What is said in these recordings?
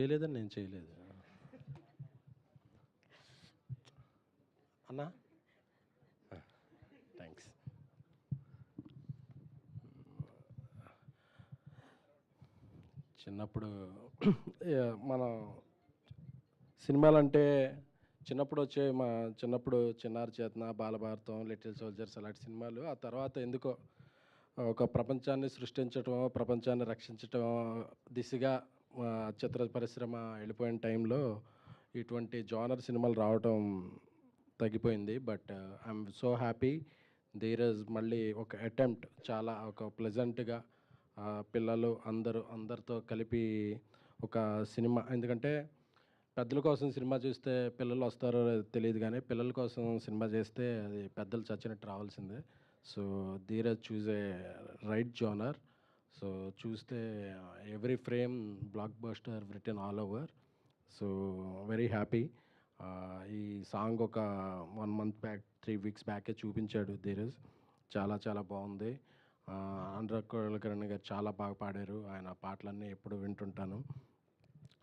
చేయలేదని నేను చేయలేదు అన్నా. థ్యాంక్స్. చిన్నప్పుడు మనం సినిమాలంటే చిన్నప్పుడు చిన్నారి చేతన, బాలభారతం, లిటిల్ సోల్జర్స్ అలాంటి సినిమాలు. ఆ తర్వాత ఎందుకో ఒక ప్రపంచాన్ని సృష్టించటం, ప్రపంచాన్ని రక్షించటం దిశగా చిత్ర పరిశ్రమ వెళ్ళిపోయిన టైంలో ఇటువంటి జోనర్ సినిమాలు రావటం తగ్గిపోయింది. But I'm so happy there is మళ్ళీ ఒక అటెంప్ట్ చాలా ఒక ప్లెజెంట్గా పిల్లలు అందరితో కలిపి ఒక సినిమా. ఎందుకంటే పెద్దల కోసం సినిమా చూస్తే పిల్లలు వస్తారో తెలియదు, కానీ పిల్లల కోసం సినిమా చేస్తే అది పెద్దలు చచ్చినట్టు రావాల్సిందే. So Dheeraj choose a right genre. So చూస్తే every frame blockbuster return all over. So very happy. ఈ సాంగ్ ఒక 1 మంత్ బ్యాక్ 3 వీక్స్ బ్యాకే చూపించాడు ధీరజ్. చాలా చాలా బాగుంది. అనురాగ్ కులకర్ణి గారు చాలా బాగా పాడారు. ఆయన పాటలన్నీ ఎప్పుడు వింటుంటాను.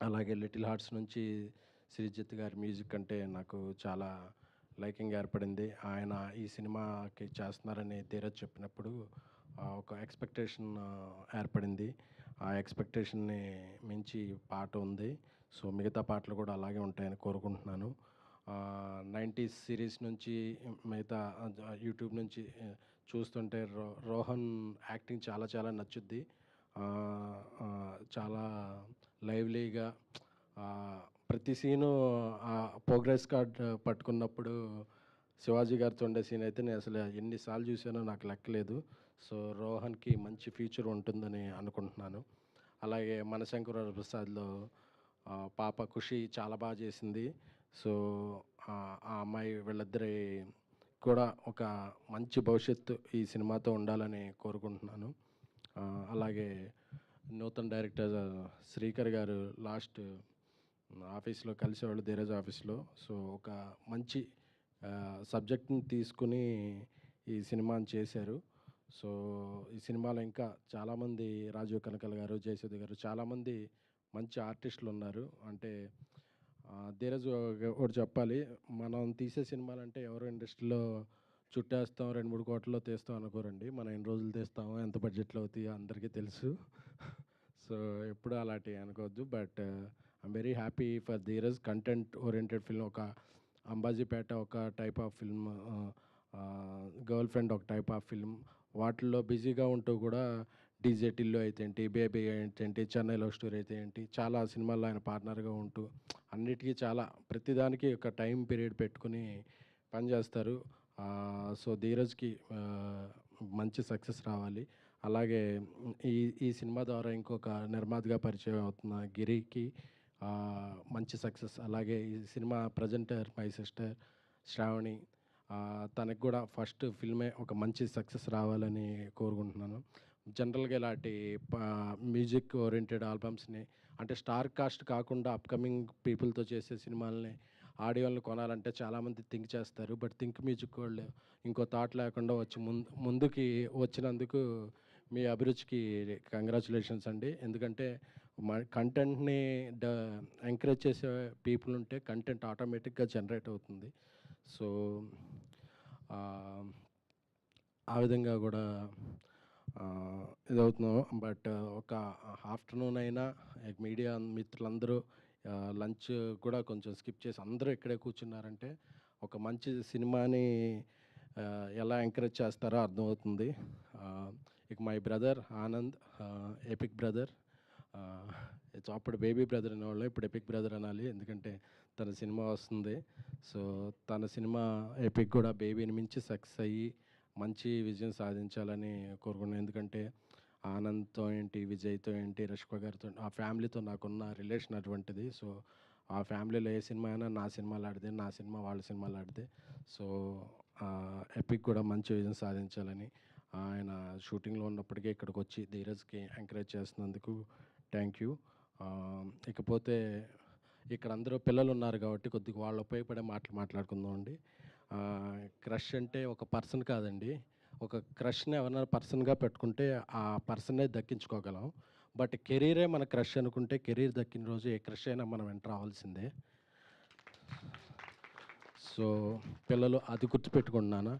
అలాగే లిటిల్ హార్ట్స్ నుంచి శ్రీజిత్ గారి మ్యూజిక్ అంటే నాకు చాలా లైకింగ్ ఏర్పడింది. ఆయన ఈ సినిమాకి చేస్తున్నారని ధీరజ్ చెప్పినప్పుడు ఒక ఎక్స్పెక్టేషన్ ఏర్పడింది. ఆ ఎక్స్పెక్టేషన్ని మించి పాట ఉంది. సో మిగతా పాటలు కూడా అలాగే ఉంటాయని కోరుకుంటున్నాను. 90s సిరీస్ నుంచి మిగతా యూట్యూబ్ నుంచి చూస్తుంటే రోహన్ యాక్టింగ్ చాలా చాలా నచ్చుద్ది. చాలా లైవ్లీగా ప్రతి సీను ప్రోగ్రెస్ కార్డ్ పట్టుకున్నప్పుడు శివాజీ గారితో ఉండే సీన్ అయితే నేను అసలు ఎన్నిసార్లు చూసానో నాకు లెక్కలేదు. సో రోహన్కి మంచి ఫ్యూచర్ ఉంటుందని అనుకుంటున్నాను. అలాగే మనశంకర ప్రసాద్లో పాప ఖుషి చాలా బాగా చేసింది. సో ఆ అమ్మాయి వీళ్ళిద్దరి కూడా ఒక మంచి భవిష్యత్తు ఈ సినిమాతో ఉండాలని కోరుకుంటున్నాను. అలాగే నూతన్ డైరెక్టర్ శ్రీకర్ గారు లాస్ట్ ఆఫీస్లో కలిసేవాళ్ళు ధీరజ్ ఆఫీస్లో. సో ఒక మంచి సబ్జెక్ట్ని తీసుకుని ఈ సినిమాని చేశారు. సో ఈ సినిమాలో ఇంకా చాలామంది రాజీవ్ కనకల్ గారు, జయసుధ గారు చాలామంది మంచి ఆర్టిస్టులు ఉన్నారు. అంటే ధీరజ్ ఒకటి చెప్పాలి, మనం తీసే సినిమాలంటే ఎవరో ఇండస్ట్రీలో చుట్టేస్తాం 2-3 కోట్లలో తీస్తాం అనుకోరండి. మనం ఎన్ని రోజులు తీస్తామో ఎంత బడ్జెట్లో అవుతాయో అందరికీ తెలుసు. సో ఎప్పుడు అలాంటివి అనుకోవద్దు. But I'm very happy for Dheeraj. Content oriented film, ఒక అంబాజీపేట ఒక type of film, girl friend ఒక టైప్ ఆఫ్ ఫిల్మ్, వాటిల్లో బిజీగా ఉంటూ కూడా డీజే టిల్లు అయితే ఏంటి, బేబీ ఏంటి, చెన్నై లవ్ స్టోరీ అయితే ఏంటి, చాలా సినిమాల్లో ఆయన పార్ట్నర్గా ఉంటూ అన్నిటికీ చాలా ప్రతిదానికి ఒక టైం పీరియడ్ పెట్టుకుని పనిచేస్తారు. సో ధీరజ్కి మంచి సక్సెస్ రావాలి. అలాగే ఈ ఈ సినిమా ద్వారా ఇంకొక నిర్మాతగా పరిచయం అవుతున్న గిరికి మంచి సక్సెస్. అలాగే ఈ సినిమా ప్రజెంటర్ మై సిస్టర్ శ్రావణి, తనకు కూడా ఫస్ట్ ఫిల్మే ఒక మంచి సక్సెస్ రావాలని కోరుకుంటున్నాను. జనరల్గా ఇలాంటి మ్యూజిక్ ఓరియంటెడ్ ఆల్బమ్స్ని, అంటే స్టార్ కాస్ట్ కాకుండా అప్కమింగ్ పీపుల్తో చేసే సినిమాలని, ఆడియోలను కొనాలంటే చాలామంది థింక్ చేస్తారు. బట్ థింక్ మ్యూజిక్ వాళ్ళు ఇంకో థాట్ లేకుండా వచ్చి ముందుకి వచ్చినందుకు మీ అభిరుచికి కంగ్రాచులేషన్స్ అండి. ఎందుకంటే కంటెంట్ని ఎంకరేజ్ చేసే పీపుల్ ఉంటే కంటెంట్ ఆటోమేటిక్గా జనరేట్ అవుతుంది. సో ఆ విధంగా కూడా ఇదవుతున్నాం. బట్ ఒక ఆఫ్టర్నూన్ అయినా మీడియా మిత్రులందరూ లంచ్ కూడా కొంచెం స్కిప్ చేసి అందరూ ఇక్కడే కూర్చున్నారంటే ఒక మంచి సినిమాని ఎలా ఎంకరేజ్ చేస్తారో అర్థమవుతుంది. ఇక my brother Anand, epic brother. అప్పుడు బేబీ బ్రదర్ అనేవాళ్ళు, ఇప్పుడు ఎపిక్ బ్రదర్ అనాలి ఎందుకంటే తన సినిమా వస్తుంది. సో తన సినిమా ఎపిక్ కూడా బేబీని మించి సక్సెస్ అయ్యి మంచి విజయం సాధించాలని కోరుకున్నాను. ఎందుకంటే ఆనంద్తో ఏంటి, విజయ్తో ఏంటి, రష్మిక గారితో, ఆ ఫ్యామిలీతో నాకున్న రిలేషన్ అటువంటిది. సో ఆ ఫ్యామిలీలో ఏ సినిమా అయినా నా సినిమాలు ఆడితే, నా సినిమా వాళ్ళ సినిమాలు ఆడితే. సో ఎపిక్ కూడా మంచి విజయం సాధించాలని, ఆయన షూటింగ్లో ఉన్నప్పటికీ ఇక్కడికి వచ్చి ధీరజ్కి ఎంకరేజ్ చేస్తున్నందుకు థ్యాంక్ యూ. ఇకపోతే ఇక్కడ అందరూ పిల్లలు ఉన్నారు కాబట్టి కొద్దిగా వాళ్ళు ఉపయోగపడే మాటలు మాట్లాడుకుందాం అండి. క్రష్ అంటే ఒక పర్సన్ కాదండి. ఒక క్రష్ని ఎవరైనా పర్సన్గా పెట్టుకుంటే ఆ పర్సన్నే దక్కించుకోగలం. బట్ కెరీరే మన క్రష్ అనుకుంటే కెరీర్ దక్కిన రోజు ఏ క్రష్ అయినా మనం వెంట రావాల్సిందే. సో పిల్లలు అది గుర్తుపెట్టుకోండి నాన్న.